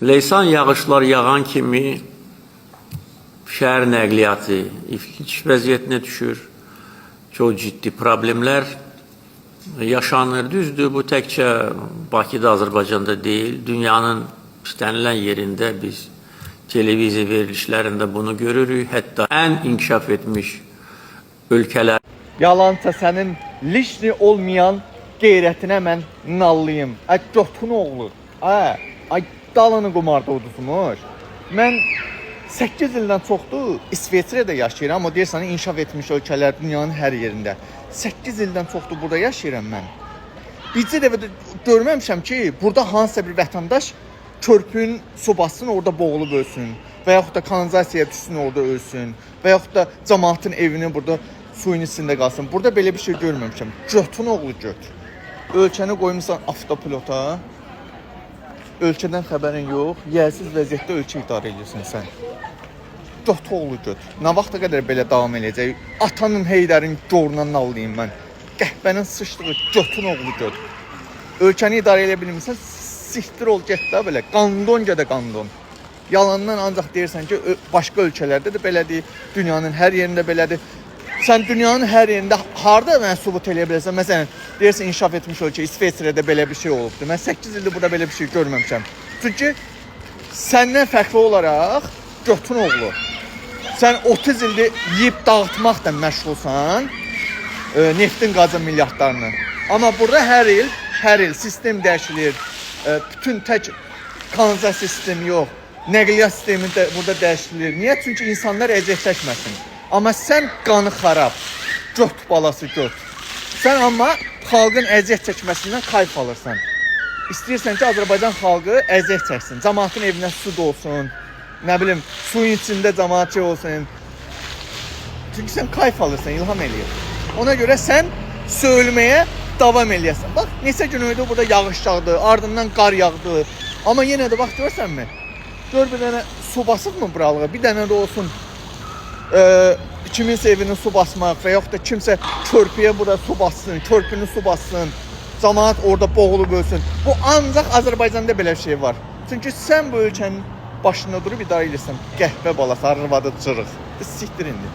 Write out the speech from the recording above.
Leysan yağışlar yağan kimi şəhər nəqliyyatı iflic vəziyyətinə düşür. Çox ciddi problemlər yaşanır. Düzdür, bu təkcə Bakıda, Azərbaycanda deyil, dünyanın istənilən yerində biz televiziya verilişlərində bunu görürük. Hətta ən inkişaf etmiş ölkələr. Yalansa sənin lişni olmayan qeyrətinə mən nallıyım. Ay götün oğlu. Ay dalını qumarda uduzmuş. Mən 8 ildən çoxdur İsveçrədə yaşayıram, amma deyirsən inkişaf etmiş ölkələr dünyanın hər yerində. 8 ildən çoxdur burada yaşayıram mən. Bircə dəfə görməmişəm ki, burada hansısa bir vətəndaş körpünün sobasını orada boğulub ölsün və yaxud da kanalizasiyaya düşsün orada ölsün və yaxud da cəmaatın evini burada suyun içində qalsın. Burada belə bir şey görməmişəm. Götün oğlu göt. Ölkəni qoymusan avtopilota, ölkədən xəbərin yox, yersiz vəziyyətdə ölkə idarə edirsən sən. Göt oğlu göt. Nə vaxta qədər belə davam edəcək? Atanın Heydərin gorundan nallayım mən. Qəhbənin sıçdığı götün oğlu göt. Ölkəni idarə edə bilmirsən, siktir ol, get də belə. Qandon gədə qandon. Yalandan ancaq deyirsən ki, başqa ölkələrdə də belədir, dünyanın hər yerində belədir. Sən dünyanın hər yerində harda mən sübut eləyə bilərsən? Məsələn, deyirsən inkişaf etmiş ölkə İsveçrədə belə bir şey olubdur. Mən 8 ildir burada belə bir şey görməmişəm. Çünki səndən fərqli olaraq götün oğlu. Sən 30 ildir yeyib dağıtmaqla məşğulsan, neftin qazı milyardlarını. Amma burada hər il sistem dəyişilir. Bütün tək kanalizasiya sistemi yox, nəqliyyat sistemi də burada dəyişilir. Niyə? Çünki insanlar əziyyət çəkməsin. Amma sən qanı xarab, göt balası göt. Sən amma xalqın əziyyət çəkməsindən kayf alırsan. İstəyirsən ki, Azərbaycan xalqı əziyyət çəksin. Cəmaatın evinə su dolsun, nə bilim, suyun içində cəmaat olsun. Çünki sən kayf alırsan, ilham eləyir. Ona görə sən söyləməyə davam eləyəsən. Bax, neçə gün öydü burada yağış yağdı, ardından qar yağdı. Amma yenə də bax, görsənmi? Gör bir dənə su basıb mı buralığa? Bir dənə də olsun kiminsə evini su basmaq və yaxud da kimsə körpüyə burada su bassın, körpünü su bassın, cəmaat orada boğulub ölsün. Bu ancaq Azərbaycanda belə bir şey var. Çünki sən bu ölkənin başında durub idarə edirsən. Qəhvə balası, arvadı cırıq. Siktir indi.